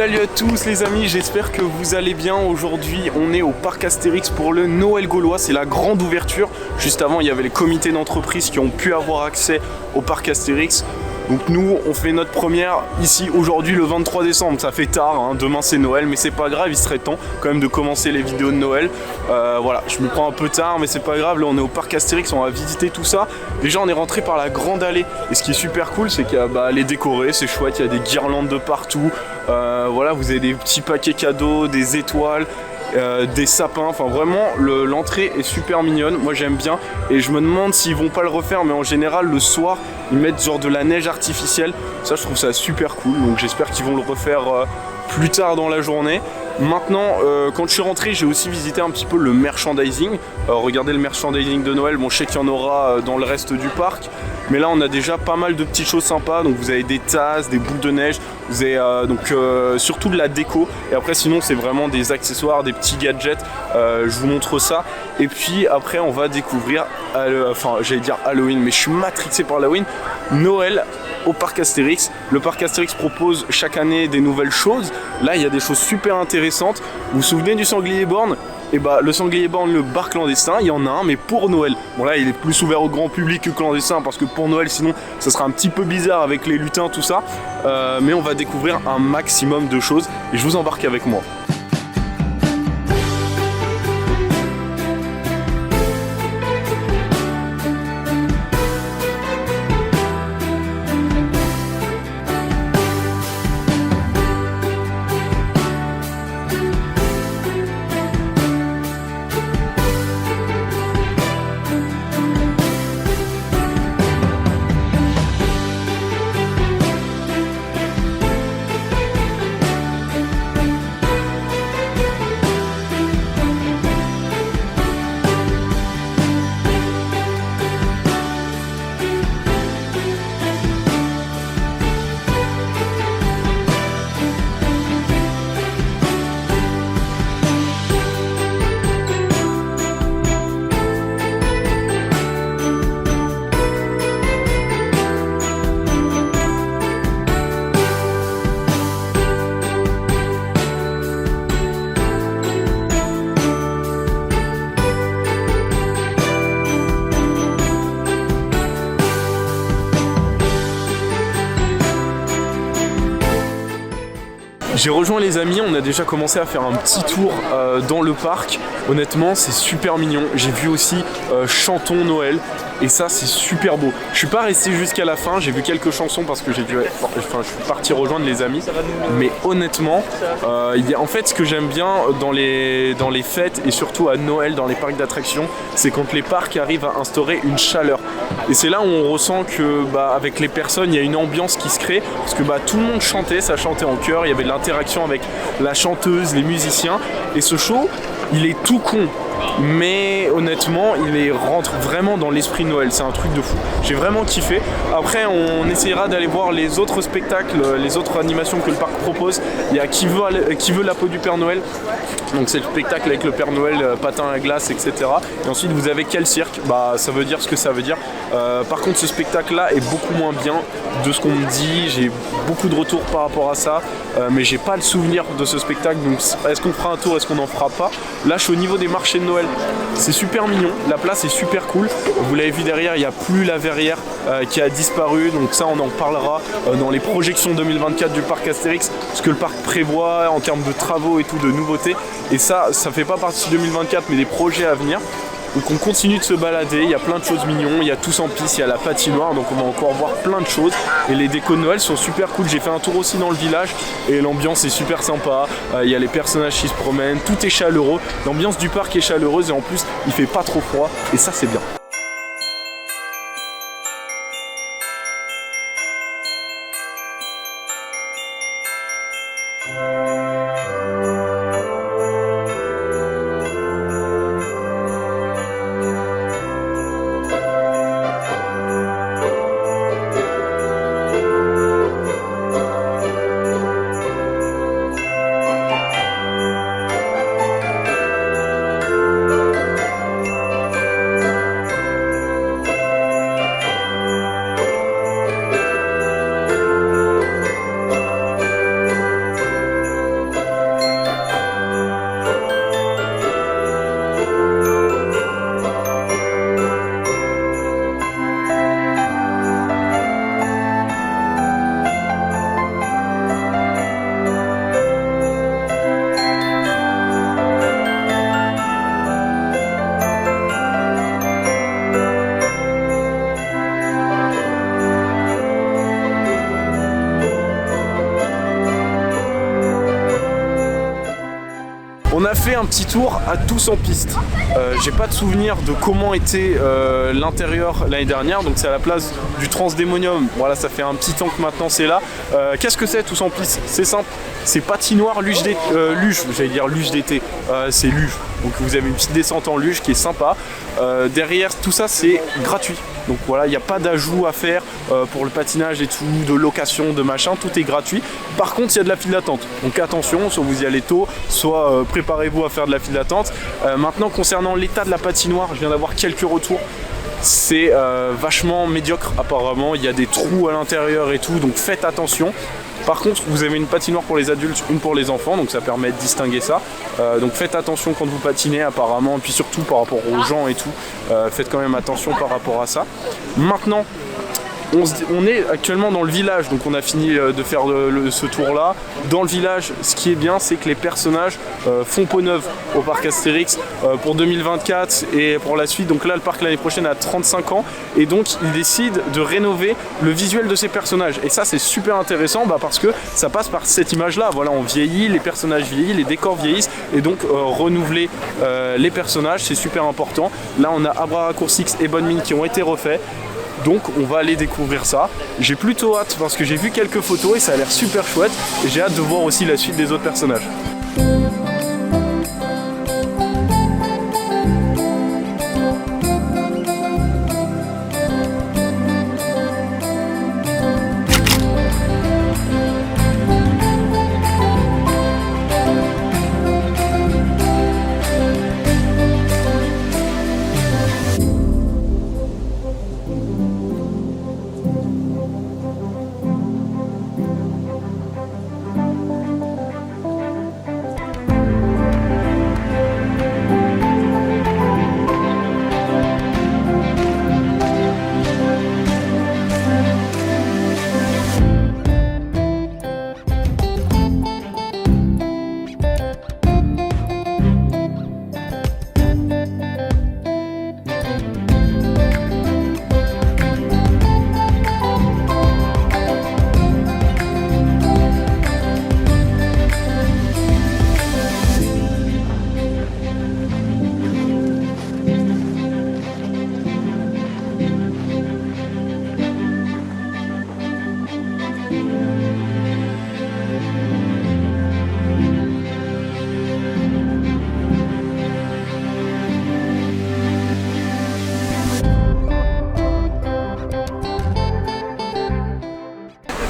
Salut à tous les amis, j'espère que vous allez bien. Aujourd'hui on est au parc Astérix pour le Noël gaulois, c'est la grande ouverture. Juste avant il y avait les comités d'entreprise qui ont pu avoir accès au parc Astérix. Donc nous on fait notre première ici aujourd'hui le 23 décembre, ça fait tard, hein. Demain c'est Noël mais c'est pas grave, il serait temps quand même de commencer les vidéos de Noël. Voilà, je me prends un peu tard mais c'est pas grave, là on est au parc Astérix, on va visiter tout ça. Déjà on est rentré par la grande allée et ce qui est super cool c'est qu'elle est décorée, c'est chouette, il y a des guirlandes de partout. Voilà, vous avez des petits paquets cadeaux, des étoiles. Des sapins, enfin vraiment l'entrée est super mignonne, moi j'aime bien et je me demande s'ils vont pas le refaire, mais en général le soir ils mettent genre de la neige artificielle, ça je trouve ça super cool, donc j'espère qu'ils vont le refaire plus tard dans la journée. Maintenant, quand je suis rentré, j'ai aussi visité un petit peu le merchandising. Regardez le merchandising de Noël, bon je sais qu'il y en aura dans le reste du parc, mais là on a déjà pas mal de petites choses sympas, donc vous avez des tasses, des boules de neige, vous avez surtout de la déco, et après sinon c'est vraiment des accessoires, des petits gadgets, je vous montre ça, et puis après on va découvrir, enfin j'allais dire Halloween, mais je suis matrixé par Halloween, Noël au parc Astérix. Le parc Astérix propose chaque année des nouvelles choses, là il y a des choses super intéressantes. Vous vous souvenez du sanglier borgne? Et le sanglier borgne, le bar clandestin, il y en a un mais pour Noël. Bon là il est plus ouvert au grand public que clandestin parce que pour Noël sinon ça sera un petit peu bizarre avec les lutins tout ça, mais on va découvrir un maximum de choses et je vous embarque avec moi. J'ai rejoint les amis, on a déjà commencé à faire un petit tour dans le parc. Honnêtement, c'est super mignon. J'ai vu aussi Chantons Noël et ça, c'est super beau. Je suis pas resté jusqu'à la fin, j'ai vu quelques chansons parce que je suis parti rejoindre les amis. Mais honnêtement, en fait, ce que j'aime bien dans les fêtes et surtout à Noël dans les parcs d'attractions, c'est quand les parcs arrivent à instaurer une chaleur. Et c'est là où on ressent que avec les personnes, il y a une ambiance qui se crée parce que tout le monde chantait, ça chantait en chœur, il y avait de l'interaction avec la chanteuse, les musiciens, et ce show il est tout con mais honnêtement il rentre vraiment dans l'esprit Noël, c'est un truc de fou, j'ai vraiment kiffé. Après on essayera d'aller voir les autres spectacles, les autres animations que le parc propose. Il y a qui veut la peau du Père Noël, donc c'est le spectacle avec le Père Noël, patin à glace, etc. Et ensuite vous avez Quel cirque, ça veut dire ce que ça veut dire. Par contre ce spectacle là est beaucoup moins bien de ce qu'on me dit, j'ai beaucoup de retours par rapport à ça, mais j'ai pas le souvenir de ce spectacle, donc est-ce qu'on fera un tour, est-ce qu'on n'en fera pas. Là je suis au niveau des marchés de Noël, c'est super mignon, la place est super cool, vous l'avez vu derrière, il n'y a plus la verrière qui a disparu, donc ça on en parlera dans les projections 2024 du parc Astérix, ce que le parc prévoit en termes de travaux et tout, de nouveautés, et ça fait pas partie de 2024 mais des projets à venir. Donc on continue de se balader, il y a plein de choses mignons, il y a Tous en piste, il y a la patinoire, donc on va encore voir plein de choses. Et les décos de Noël sont super cool, j'ai fait un tour aussi dans le village et l'ambiance est super sympa, il y a les personnages qui se promènent, tout est chaleureux, l'ambiance du parc est chaleureuse et en plus il fait pas trop froid et ça c'est bien. On a fait un petit tour à Tous en piste. J'ai pas de souvenir de comment était l'intérieur l'année dernière, donc c'est à la place du Transdémonium. Voilà, ça fait un petit temps que maintenant c'est là. Qu'est-ce que c'est Tous en piste? C'est simple, c'est patinoire luge d'été. J'allais dire luge d'été, c'est luge. Donc vous avez une petite descente en luge qui est sympa. Derrière tout ça c'est gratuit. Donc voilà, il n'y a pas d'ajout à faire pour le patinage et tout, de location, de machin, tout est gratuit. Par contre, il y a de la file d'attente. Donc attention, soit vous y allez tôt, soit préparez-vous à faire de la file d'attente. Maintenant, concernant l'état de la patinoire, je viens d'avoir quelques retours. C'est vachement médiocre apparemment, il y a des trous à l'intérieur et tout, donc faites attention. Par contre, vous avez une patinoire pour les adultes, une pour les enfants, donc ça permet de distinguer ça. Donc faites attention quand vous patinez apparemment, et puis surtout par rapport aux gens et tout, faites quand même attention par rapport à ça. Maintenant, on est actuellement dans le village, donc on a fini de faire ce tour là. Dans le village, ce qui est bien, c'est que les personnages font peau neuve au parc Astérix pour 2024 et pour la suite. Donc là, le parc l'année prochaine a 35 ans et donc ils décident de rénover le visuel de ces personnages. Et ça, c'est super intéressant parce que ça passe par cette image là. Voilà, on vieillit, les personnages vieillissent, les décors vieillissent et donc renouveler les personnages, c'est super important. Là, on a Abra Raccourcix et Bonne Mine qui ont été refaits. Donc on va aller découvrir ça. J'ai plutôt hâte parce que j'ai vu quelques photos et ça a l'air super chouette. Et j'ai hâte de voir aussi la suite des autres personnages.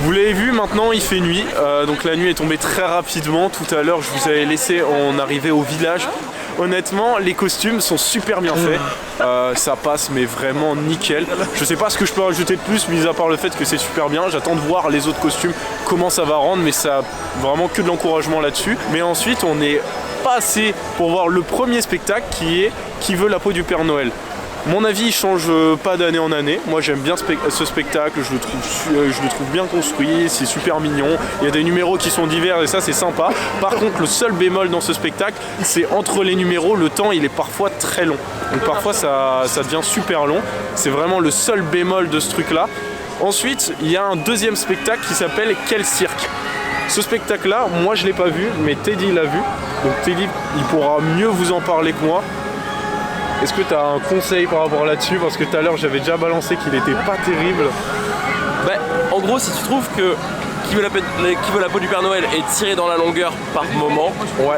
Vous l'avez vu, maintenant il fait nuit, donc la nuit est tombée très rapidement. Tout à l'heure je vous avais laissé en arriver au village. Honnêtement, les costumes sont super bien faits, ça passe mais vraiment nickel. Je sais pas ce que je peux rajouter de plus, mis à part le fait que c'est super bien. J'attends de voir les autres costumes, comment ça va rendre, mais ça a vraiment que de l'encouragement là-dessus. Mais ensuite on est passé pour voir le premier spectacle qui est Qui veut la peau du Père Noël. Mon avis il change pas d'année en année. Moi j'aime bien ce spectacle, je le trouve bien construit, c'est super mignon. Il y a des numéros qui sont divers et ça c'est sympa. Par contre le seul bémol dans ce spectacle, c'est entre les numéros, le temps il est parfois très long. Donc parfois ça devient super long. C'est vraiment le seul bémol de ce truc là. Ensuite il y a un deuxième spectacle qui s'appelle Quel cirque. Ce spectacle là, moi je l'ai pas vu, mais Teddy l'a vu. Donc Teddy il pourra mieux vous en parler que moi. Est-ce que tu as un conseil par rapport là-dessus? Parce que tout à l'heure j'avais déjà balancé qu'il était pas terrible. En gros, si tu trouves que Qui veut la peau du Père Noël est tiré dans la longueur par moment, ouais.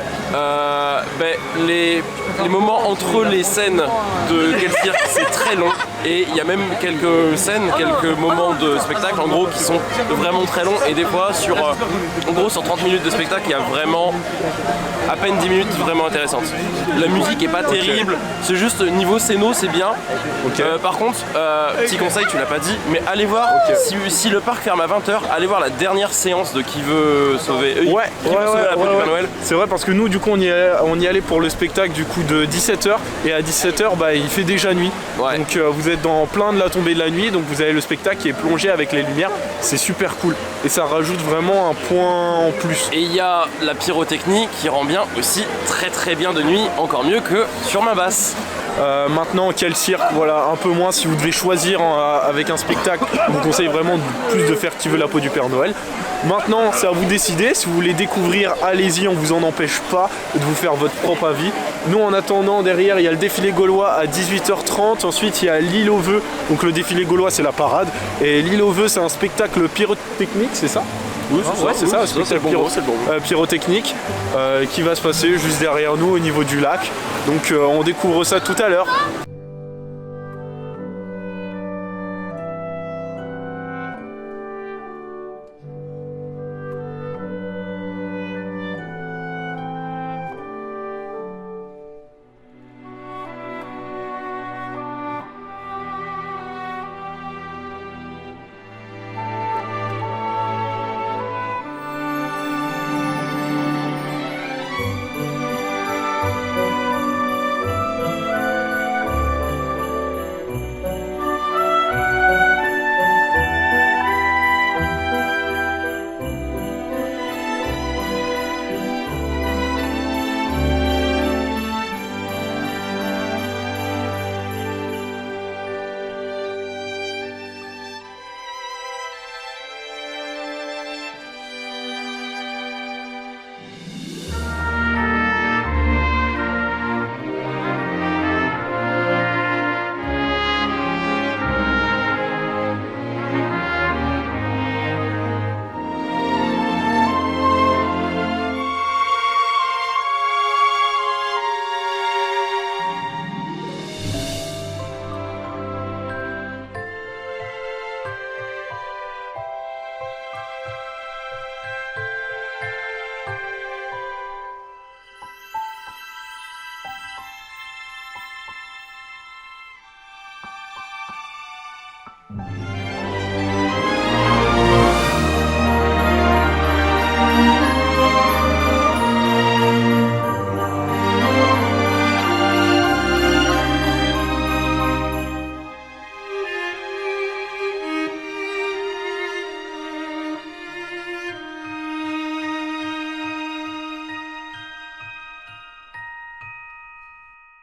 Les moments entre les scènes de Quel cirque c'est très long et il y a même quelques scènes, quelques moments de spectacle en gros qui sont vraiment très longs et des fois sur 30 minutes de spectacle il y a vraiment à peine 10 minutes vraiment intéressantes. La musique est pas terrible, c'est juste niveau scéno c'est bien. Par contre, petit conseil, tu l'as pas dit, mais allez voir, si le parc ferme à 20h, allez voir la dernière séance de Qui veut sauver la peau du Père Noël. C'est vrai parce que nous du coup on y allait pour le spectacle du coup de 17h et à 17h il fait déjà nuit. Donc vous êtes dans plein de la tombée de la nuit, donc vous avez le spectacle qui est plongé avec les lumières, c'est super cool et ça rajoute vraiment un point en plus. Et il y a la pyrotechnie qui rend bien aussi très bien de nuit, encore mieux que sur ma basse. Maintenant, quel cirque, voilà, un peu moins si vous devez choisir avec un spectacle. Je vous conseille vraiment plus de faire Qui veut la peau du Père Noël. Maintenant, c'est à vous décider. Si vous voulez découvrir, allez-y, on vous en empêche pas de vous faire votre propre avis. Nous, en attendant, derrière, il y a le défilé gaulois à 18h30. Ensuite, il y a l'île aux vœux. Donc le défilé gaulois, c'est la parade. Et l'île aux vœux, c'est un spectacle pyrotechnique, c'est ça? Oui, c'est ça, pyrotechnique qui va se passer juste derrière nous au niveau du lac. Donc on découvre ça tout à l'heure.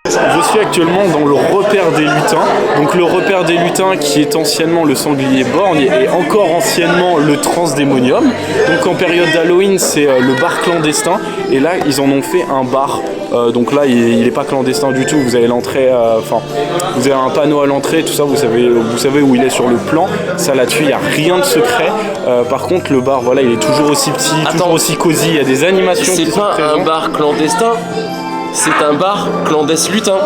Je suis actuellement dans le repère des lutins. Donc le repère des lutins qui est anciennement le sanglier borgne et encore anciennement le transdémonium. Donc en période d'Halloween, c'est le bar clandestin. Et là, ils en ont fait un bar. Donc là, il n'est pas clandestin du tout. Vous avez l'entrée, vous avez un panneau à l'entrée, tout ça. Vous savez où il est sur le plan. Ça là-dessus, il n'y a rien de secret. Par contre, le bar, voilà, il est toujours aussi petit, toujours aussi cosy. Il y a des animations. C'est pas un bar clandestin. C'est un bar clandestin lutin.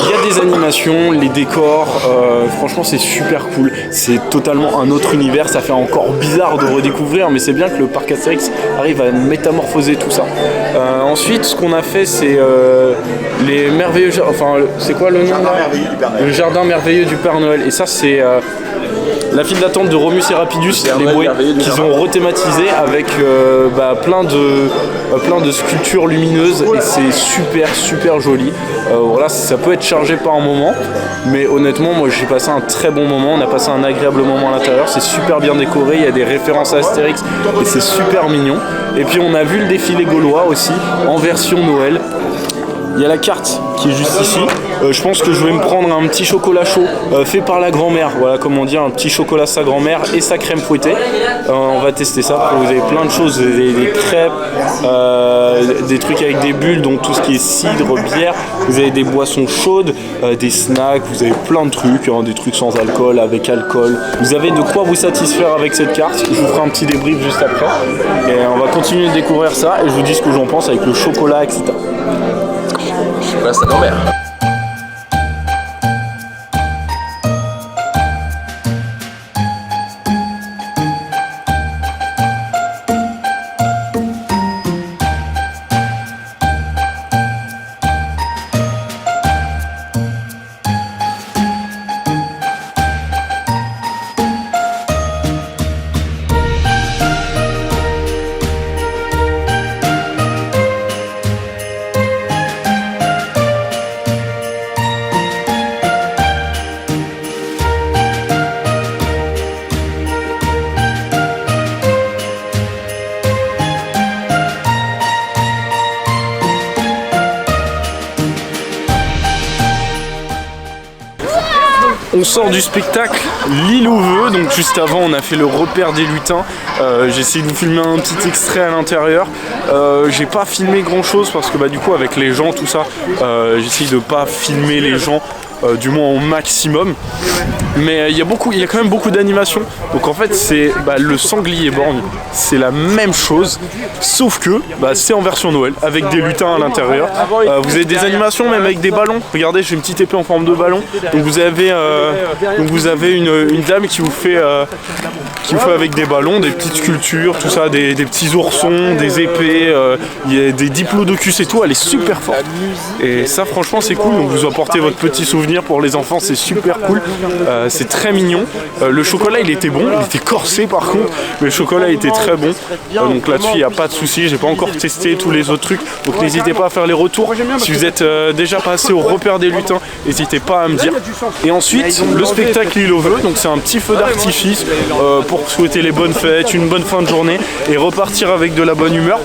Il y a des animations, les décors, franchement c'est super cool. C'est totalement un autre univers, ça fait encore bizarre de redécouvrir, mais c'est bien que le parc Astérix arrive à métamorphoser tout ça. Ensuite, ce qu'on a fait, c'est les merveilleux... Enfin, c'est quoi le nom là ? Le jardin merveilleux du Père Noël. Et ça, c'est... la file d'attente de Romus et Rapidus, les bouées qu'ils ont rethématisé avec plein de sculptures lumineuses et c'est super joli. Voilà, ça peut être chargé par un moment, mais honnêtement, moi j'ai passé un très bon moment. On a passé un agréable moment à l'intérieur. C'est super bien décoré. Il y a des références à Astérix et c'est super mignon. Et puis on a vu le défilé gaulois aussi en version Noël. Il y a la carte qui est juste ici. Je pense que je vais me prendre un petit chocolat chaud fait par la grand-mère. Voilà comment dire, un petit chocolat sa grand-mère et sa crème fouettée. On va tester ça. Vous avez plein de choses, des crêpes, des trucs avec des bulles, donc tout ce qui est cidre, bière. Vous avez des boissons chaudes, des snacks, vous avez plein de trucs, des trucs sans alcool, avec alcool. Vous avez de quoi vous satisfaire avec cette carte. Je vous ferai un petit débrief juste après. Et on va continuer de découvrir ça et je vous dis ce que j'en pense avec le chocolat, etc. Chocolat sa grand-mère. On sort du spectacle L'île aux vœux, donc juste avant on a fait le repère des lutins. J'ai essayé de vous filmer un petit extrait à l'intérieur. J'ai pas filmé grand chose parce que du coup avec les gens tout ça, j'essaye de pas filmer les gens. Du moins au maximum, mais il y a quand même beaucoup d'animations. Donc en fait c'est le sanglier borgne, c'est la même chose, sauf que c'est en version Noël avec des lutins à l'intérieur. Vous avez des animations même avec des ballons. Regardez, j'ai une petite épée en forme de ballon. Donc vous avez une dame qui vous fait avec des ballons, des petites sculptures, tout ça, des petits oursons, des épées, il y a des diplodocus et tout. Elle est super forte. Et ça franchement c'est cool. Donc vous apportez votre petit souvenir pour les enfants, c'est super cool. C'est très mignon. Le chocolat il était bon, il était corsé par contre, mais le chocolat était très bon. Donc là-dessus il n'y a pas de souci. J'ai pas encore testé tous les autres trucs, donc n'hésitez pas à faire les retours. Si vous êtes déjà passé au repère des lutins, n'hésitez pas à me dire. Et ensuite le spectacle L'île aux vœux, donc c'est un petit feu d'artifice pour souhaiter les bonnes fêtes, une bonne fin de journée et repartir avec de la bonne humeur.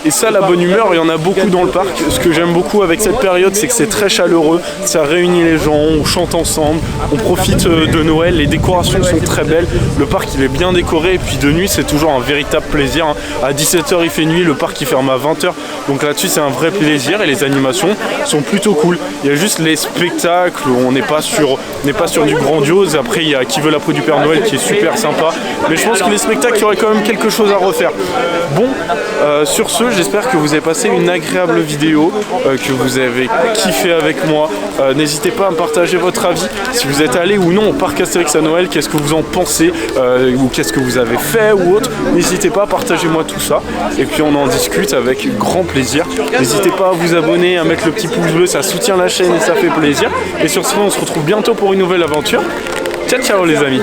Et ça, la bonne humeur, il y en a beaucoup dans le parc. Ce que j'aime beaucoup avec cette période, c'est que c'est très chaleureux, ça réunit les gens, on chante ensemble, on profite de Noël, les décorations sont très belles, le parc il est bien décoré et puis de nuit c'est toujours un véritable plaisir. À 17h il fait nuit, le parc il ferme à 20h, donc là-dessus c'est un vrai plaisir et les animations sont plutôt cool. Il y a juste les spectacles où on n'est pas sur du grandiose. Après il y a Qui veut la peau du Père Noël qui est super sympa, mais je pense que les spectacles il y aurait quand même quelque chose à refaire. Bon, sur ce, j'espère que vous avez passé une agréable vidéo, que vous avez kiffé avec moi. N'hésitez pas à me partager votre avis, si vous êtes allé ou non au parc Astérix à Noël, qu'est-ce que vous en pensez, ou qu'est-ce que vous avez fait ou autre. N'hésitez pas à partager moi tout ça, et puis on en discute avec grand plaisir. N'hésitez pas à vous abonner, à mettre le petit pouce bleu, ça soutient la chaîne et ça fait plaisir. Et sur ce, on se retrouve bientôt pour une nouvelle aventure. Ciao ciao les amis.